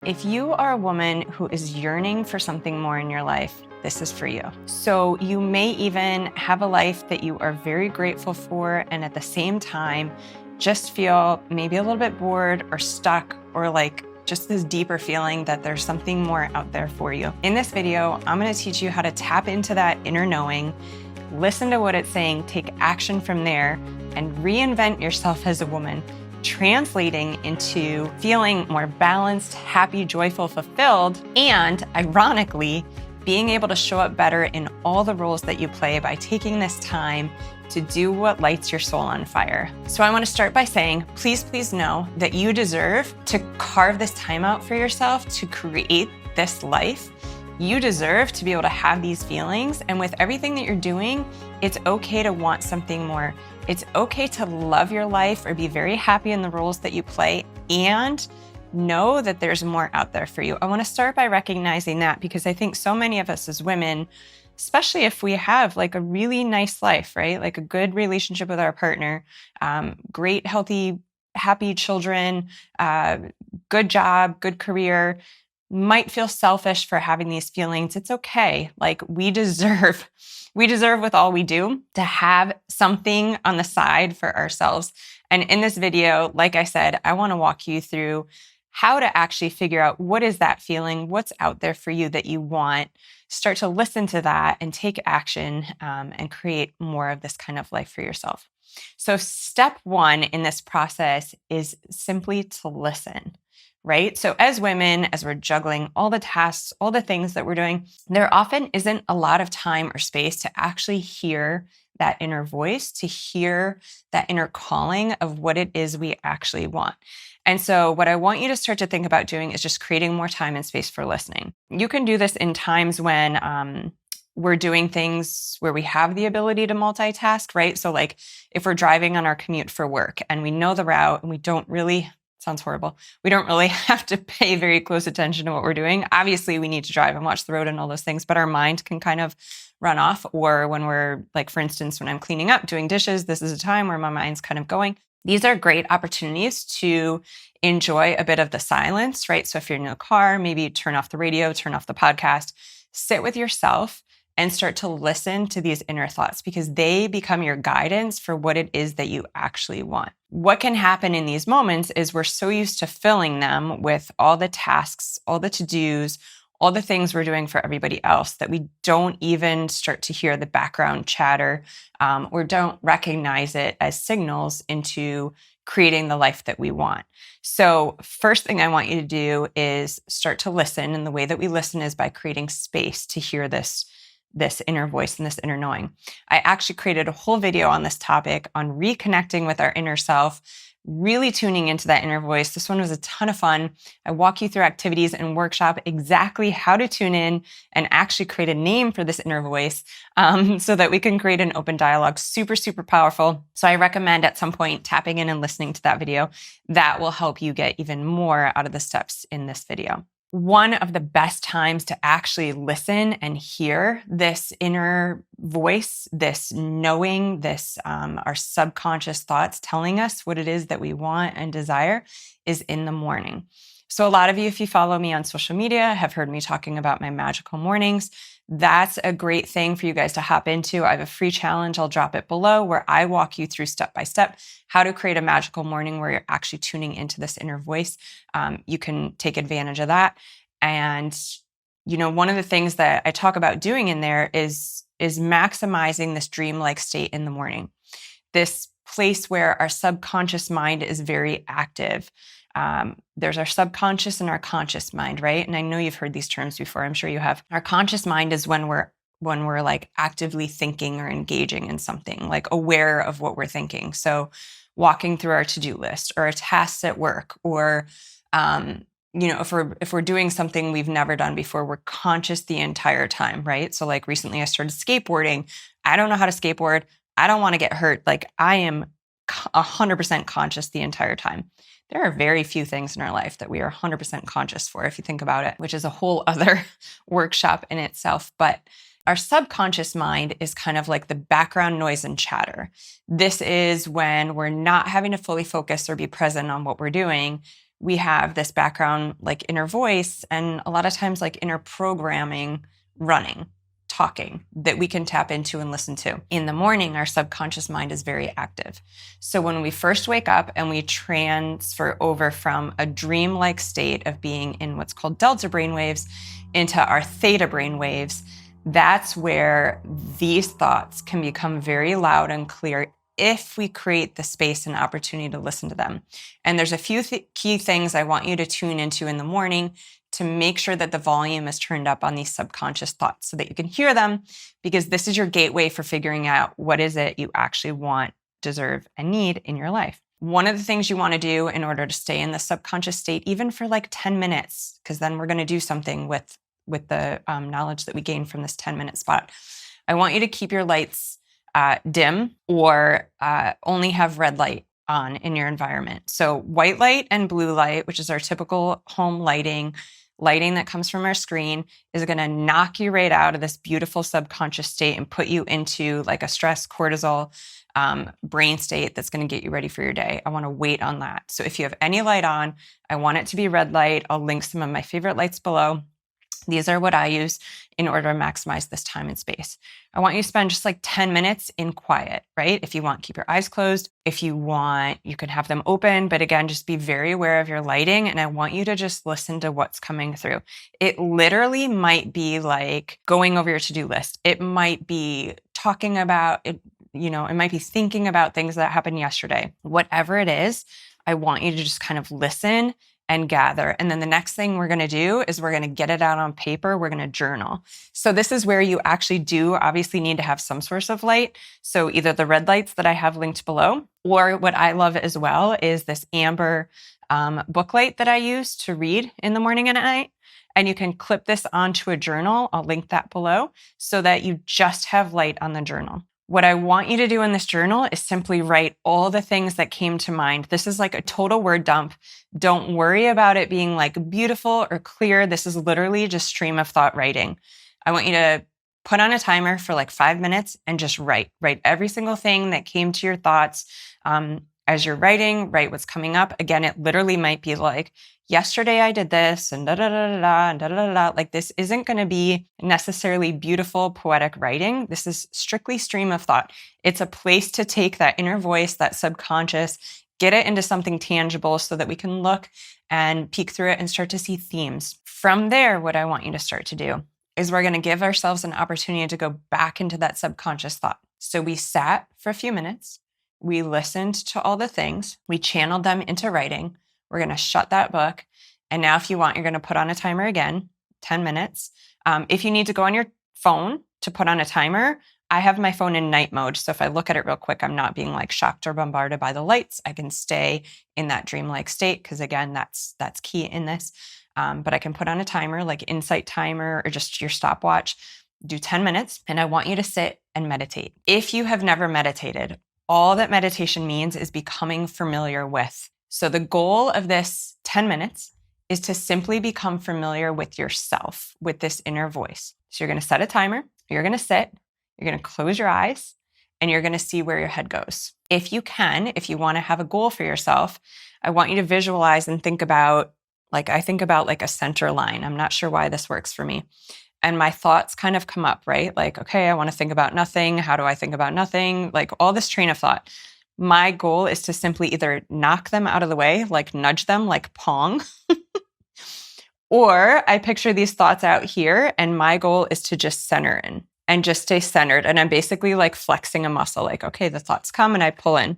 If you are a woman who is yearning for something more in your life, this is for you. So you may even have a life that you are very grateful for, and at the same time, just feel maybe a little bit bored or stuck, or like just this deeper feeling that there's something more out there for you. In this video, I'm gonna teach you how to tap into that inner knowing, listen to what it's saying, take action from there, and reinvent yourself as a woman, translating into feeling more balanced, happy, joyful, fulfilled, and ironically, being able to show up better in all the roles that you play by taking this time to do what lights your soul on fire. So I want to start by saying, please know that you deserve to carve this time out for yourself to create this life. You deserve to be able to have these feelings, and with everything that you're doing, it's okay to want something more. It's okay to love your life or be very happy in the roles that you play and know that there's more out there for you. I want to start by recognizing that, because I think so many of us as women, especially if we have like a really nice life, right? Like a good relationship with our partner, great, healthy, happy children, good job, good career, might feel selfish for having these feelings. It's okay. Like we deserve with all we do to have something on the side for ourselves. And in this video, like I said, I want to walk you through how to actually figure out what is that feeling, what's out there for you that you want, start to listen to that and take action and create more of this kind of life for yourself. So step one in this process is simply to listen. Right? So as women, as we're juggling all the tasks, all the things that we're doing, there often isn't a lot of time or space to actually hear that inner voice, to hear that inner calling of what it is we actually want. And so what I want you to start to think about doing is just creating more time and space for listening. You can do this in times when we're doing things where we have the ability to multitask, right? So like if we're driving on our commute for work and we know the route and we don't really, sounds horrible, we don't really have to pay very close attention to what we're doing. Obviously, we need to drive and watch the road and all those things, but our mind can kind of run off. Or when we're like, for instance, when I'm cleaning up, doing dishes, this is a time where my mind's kind of going. These are great opportunities to enjoy a bit of the silence, right? So if you're in a car, maybe turn off the radio, turn off the podcast, sit with yourself and start to listen to these inner thoughts, because they become your guidance for what it is that you actually want. What can happen in these moments is we're so used to filling them with all the tasks, all the to-dos, all the things we're doing for everybody else, that we don't even start to hear the background chatter or don't recognize it as signals into creating the life that we want. So first thing I want you to do is start to listen. And the way that we listen is by creating space to hear this inner voice and this inner knowing. I actually created a whole video on this topic on reconnecting with our inner self, really tuning into that inner voice. This one was a ton of fun. I walk you through activities and workshop exactly how to tune in and actually create a name for this inner voice so that we can create an open dialogue. Super, super powerful. So I recommend at some point tapping in and listening to that video. That will help you get even more out of the steps in this video. One of the best times to actually listen and hear this inner voice, this knowing, this our subconscious thoughts telling us what it is that we want and desire, is in the morning. So a lot of you, if you follow me on social media, have heard me talking about my magical mornings. That's a great thing for you guys to hop into. I have a free challenge. I'll drop it below, where I walk you through step by step how to create a magical morning where you're actually tuning into this inner voice. You can take advantage of that. And, you know, one of the things that I talk about doing in there is maximizing this dreamlike state in the morning. This place where our subconscious mind is very active. There's our subconscious and our conscious mind, right? And I know you've heard these terms before. I'm sure you have. Our conscious mind is when we're like actively thinking or engaging in something, like aware of what we're thinking. So walking through our to-do list or a task at work, or you know, if we're doing something we've never done before, we're conscious the entire time, right? So like recently I started skateboarding. I don't know how to skateboard. I don't want to get hurt. Like I am 100% conscious the entire time. There are very few things in our life that we are 100% conscious for, if you think about it, which is a whole other workshop in itself. But our subconscious mind is kind of like the background noise and chatter. This is when we're not having to fully focus or be present on what we're doing. we have this background like inner voice and a lot of times like inner programming running, talking that we can tap into and listen to. In the morning, our subconscious mind is very active. So when we first wake up and we transfer over from a dream-like state of being in what's called delta brainwaves into our theta brainwaves, that's where these thoughts can become very loud and clear if we create the space and opportunity to listen to them. And there's a few key things I want you to tune into in the morning to make sure that the volume is turned up on these subconscious thoughts so that you can hear them, because this is your gateway for figuring out what is it you actually want, deserve, and need in your life. One of the things you want to do in order to stay in the subconscious state, even for like 10 minutes, because then we're going to do something with the knowledge that we gain from this 10-minute spot. I want you to keep your lights dim or only have red light on in your environment. So white light and blue light, which is our typical home lighting that comes from our screen, is going to knock you right out of this beautiful subconscious state and put you into like a stress cortisol brain state that's going to get you ready for your day. I want to wait on that. So if you have any light on, I want it to be red light. I'll link some of my favorite lights below. These are what I use in order to maximize this time and space. I want you to spend just like 10 minutes in quiet, right? If you want, keep your eyes closed. If you want, you can have them open. But again, just be very aware of your lighting. And I want you to just listen to what's coming through. It literally might be like going over your to-do list. It might be talking about it, it might be thinking about things that happened yesterday. Whatever it is, I want you to just kind of listen and gather. And then the next thing we're going to do is we're going to get it out on paper. We're going to journal. So this is where you actually do obviously need to have some source of light. So either the red lights that I have linked below, or what I love as well is this amber book light that I use to read in the morning and at night. And you can clip this onto a journal. I'll link that below so that you just have light on the journal. What I want you to do in this journal is simply write all the things that came to mind. This is like a total word dump. Don't worry about it being like beautiful or clear. This is literally just stream of thought writing. I want you to put on a timer for like 5 minutes and just write every single thing that came to your thoughts. As you're writing, write what's coming up. Again, it literally might be like, yesterday I did this and da da da da da and da da da da. Like this isn't going to be necessarily beautiful, poetic writing. This is strictly stream of thought. It's a place to take that inner voice, that subconscious, get it into something tangible so that we can look and peek through it and start to see themes. From there, what I want you to start to do is we're going to give ourselves an opportunity to go back into that subconscious thought. So we sat for a few minutes. We listened to all the things. We channeled them into writing. We're going to shut that book. And now if you want, you're going to put on a timer again, 10 minutes. If you need to go on your phone to put on a timer, I have my phone in night mode. So if I look at it real quick, I'm not being like shocked or bombarded by the lights. I can stay in that dreamlike state because again, that's key in this. But I can put on a timer like Insight timer or just your stopwatch, do 10 minutes. And I want you to sit and meditate. If you have never meditated, all that meditation means is becoming familiar with. So the goal of this 10 minutes is to simply become familiar with yourself, with this inner voice. So you're going to set a timer, you're going to sit, you're going to close your eyes, and you're going to see where your head goes. If you can, if you want to have a goal for yourself, I want you to visualize and think about, I think about like a center line. I'm not sure why this works for me. And my thoughts kind of come up, right? Like, okay, I want to think about nothing. How do I think about nothing? Like all this train of thought. My goal is to simply either knock them out of the way, like nudge them like Pong, or I picture these thoughts out here and my goal is to just center in and just stay centered. And I'm basically like flexing a muscle, like, okay, the thoughts come and I pull in.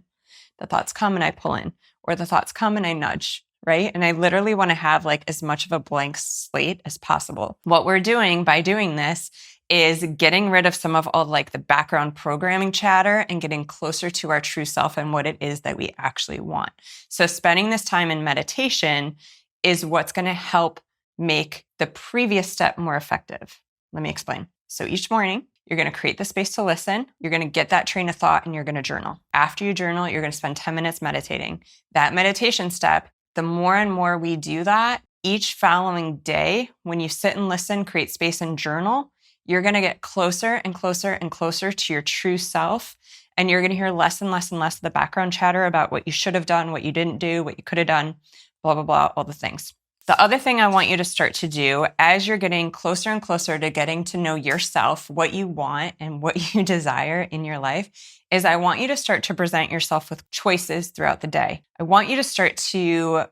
The thoughts come and I pull in, or the thoughts come and I nudge. Right? And I literally want to have like as much of a blank slate as possible. What we're doing by doing this is getting rid of some of all like the background programming chatter and getting closer to our true self and what it is that we actually want. So spending this time in meditation is what's going to help make the previous step more effective. Let me explain. So each morning, you're going to create the space to listen. You're going to get that train of thought and you're going to journal. After you journal, you're going to spend 10 minutes meditating. That meditation step, the more and more we do that, each following day, when you sit and listen, create space and journal, you're going to get closer and closer and closer to your true self. And you're going to hear less and less and less of the background chatter about what you should have done, what you didn't do, what you could have done. blah, blah, blah, all the things. The other thing I want you to start to do as you're getting closer and closer to getting to know yourself, what you want and what you desire in your life, is I want you to start to present yourself with choices throughout the day. I want you to start to,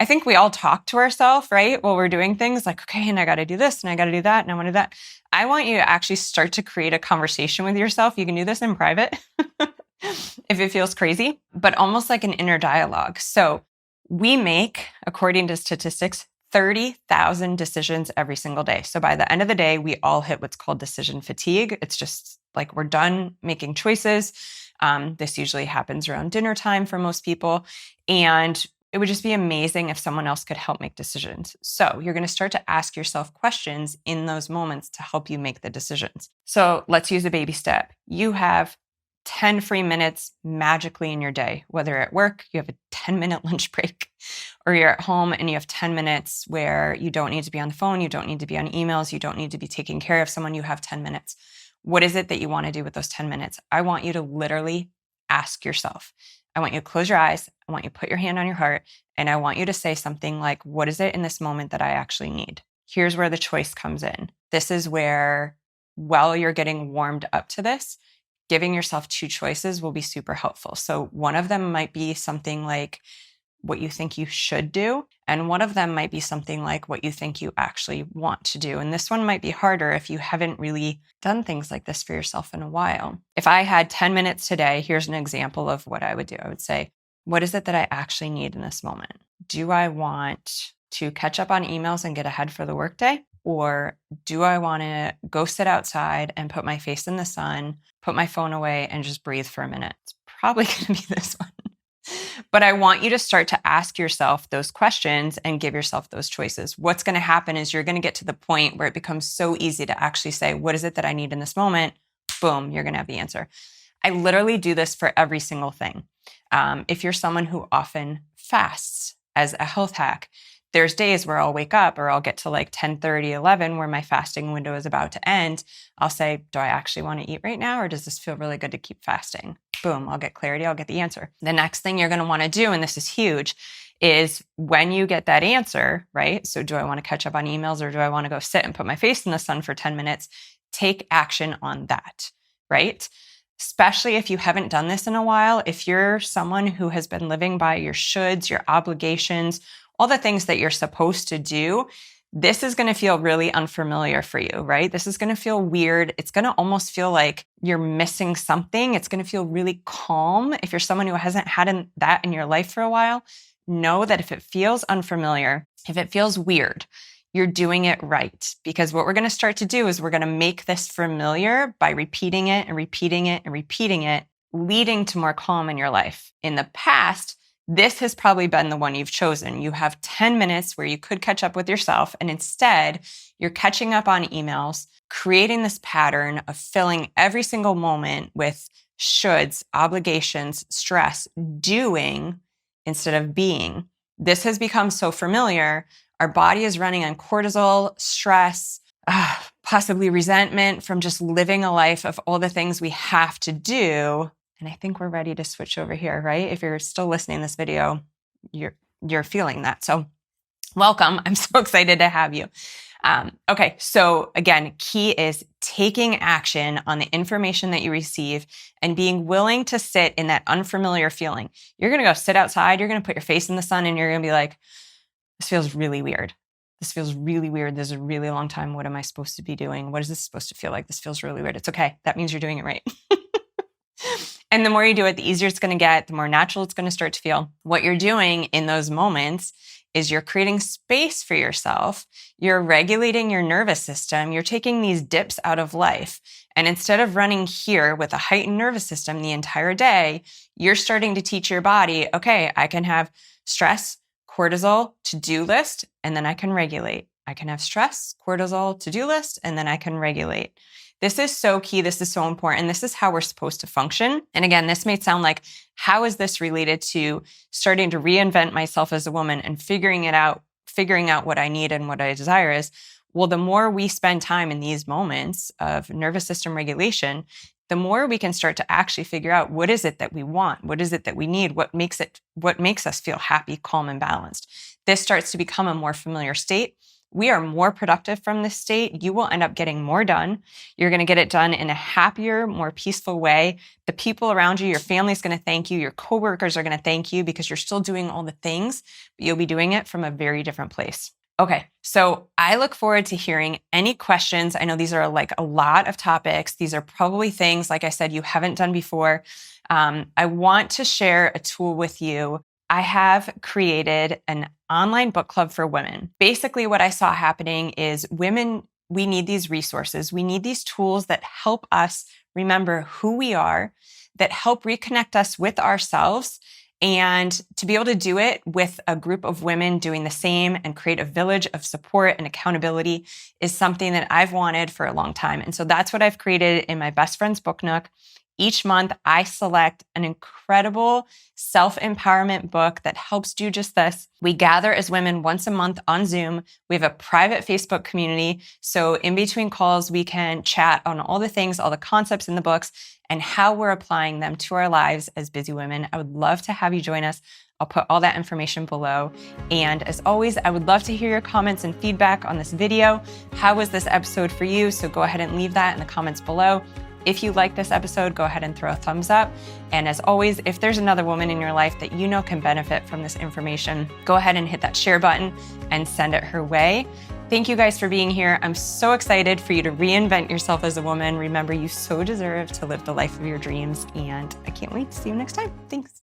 I think we all talk to ourselves, right? While we're doing things like, okay, and I got to do this and I got to do that and I want to do that. I want you to actually start to create a conversation with yourself. You can do this in private if it feels crazy, but almost like an inner dialogue. So we make, according to statistics, 30,000 decisions every single day. So by the end of the day, we all hit what's called decision fatigue. It's just like we're done making choices. This usually happens around dinner time for most people. And it would just be amazing if someone else could help make decisions. So you're going to start to ask yourself questions in those moments to help you make the decisions. So let's use a baby step. You have 10 free minutes magically in your day, whether at work, you have a 10-minute lunch break, or you're at home and you have 10 minutes where you don't need to be on the phone, you don't need to be on emails, you don't need to be taking care of someone, you have 10 minutes. What is it that you want to do with those 10 minutes? I want you to literally ask yourself. I want you to close your eyes. I want you to put your hand on your heart. And I want you to say something like, what is it in this moment that I actually need? Here's where the choice comes in. This is where, while you're getting warmed up to this, giving yourself two choices will be super helpful. So one of them might be something like what you think you should do. And one of them might be something like what you think you actually want to do. And this one might be harder if you haven't really done things like this for yourself in a while. If I had 10 minutes today, here's an example of what I would do. I would say, what is it that I actually need in this moment? Do I want to catch up on emails and get ahead for the workday? Or do I want to go sit outside and put my face in the sun, put my phone away and just breathe for a minute? It's probably going to be this one. But I want you to start to ask yourself those questions and give yourself those choices. What's going to happen is you're going to get to the point where it becomes so easy to actually say, what is it that I need in this moment? Boom, you're going to have the answer. I literally do this for every single thing. If you're someone who often fasts as a health hack, there's days where I'll wake up or I'll get to like 10:30, 11 where my fasting window is about to end. I'll say, do I actually want to eat right now? Or does this feel really good to keep fasting? Boom, I'll get clarity. I'll get the answer. The next thing you're going to want to do, and this is huge, is when you get that answer, right? So do I want to catch up on emails or do I want to go sit and put my face in the sun for 10 minutes? Take action on that, right? Especially if you haven't done this in a while. If you're someone who has been living by your shoulds, your obligations, all the things that you're supposed to do, this is going to feel really unfamiliar for you, right? This is going to feel weird. It's going to almost feel like you're missing something. It's going to feel really calm. If you're someone who hasn't had that in your life for a while, know that if it feels unfamiliar, if it feels weird, you're doing it right. Because what we're going to start to do is we're going to make this familiar by repeating it and repeating it and repeating it, leading to more calm in your life. In the past, this has probably been the one you've chosen. You have 10 minutes where you could catch up with yourself, and instead you're catching up on emails, creating this pattern of filling every single moment with shoulds, obligations, stress, doing instead of being. This has become so familiar. Our body is running on cortisol, stress, possibly resentment from just living a life of all the things we have to do. And I think we're ready to switch over here, right? If you're still listening to this video, you're feeling that. So welcome. I'm so excited to have you. Okay, so again, key is taking action on the information that you receive and being willing to sit in that unfamiliar feeling. You're going to go sit outside. You're going to put your face in the sun and you're going to be like, this feels really weird. This feels really weird. This is a really long time. What am I supposed to be doing? What is this supposed to feel like? This feels really weird. It's okay. That means you're doing it right. And the more you do it, the easier it's going to get, the more natural it's going to start to feel. What you're doing in those moments is you're creating space for yourself. You're regulating your nervous system. You're taking these dips out of life. And instead of running here with a heightened nervous system the entire day, you're starting to teach your body, okay, I can have stress, cortisol, to-do list, and then I can regulate. I can have stress, cortisol, to-do list, and then I can regulate. This is so key. This is so important. This is how we're supposed to function. And again, this may sound like, how is this related to starting to reinvent myself as a woman and figuring out what I need and what I desire is? Well, the more we spend time in these moments of nervous system regulation, the more we can start to actually figure out what is it that we want, what is it that we need, what makes us feel happy, calm, and balanced. This starts to become a more familiar state. We are more productive from this state. You will end up getting more done. You're going to get it done in a happier, more peaceful way. The people around you, your family's going to thank you. Your coworkers are going to thank you because you're still doing all the things, but you'll be doing it from a very different place. Okay, so I look forward to hearing any questions. I know these are like a lot of topics. These are probably things, like I said, you haven't done before. I want to share a tool with you. I have created an online book club for women. Basically, what I saw happening is women, we need these resources. We need these tools that help us remember who we are, that help reconnect us with ourselves, and to be able to do it with a group of women doing the same and create a village of support and accountability is something that I've wanted for a long time. And so that's what I've created in my Best Friends Book Nook. Each month, I select an incredible self-empowerment book that helps do just this. We gather as women once a month on Zoom. We have a private Facebook community. So in between calls, we can chat on all the things, all the concepts in the books, and how we're applying them to our lives as busy women. I would love to have you join us. I'll put all that information below. And as always, I would love to hear your comments and feedback on this video. How was this episode for you? So go ahead and leave that in the comments below. If you like this episode, go ahead and throw a thumbs up. And as always, if there's another woman in your life that you know can benefit from this information, go ahead and hit that share button and send it her way. Thank you guys for being here. I'm so excited for you to reinvent yourself as a woman. Remember, you so deserve to live the life of your dreams, and I can't wait to see you next time. Thanks.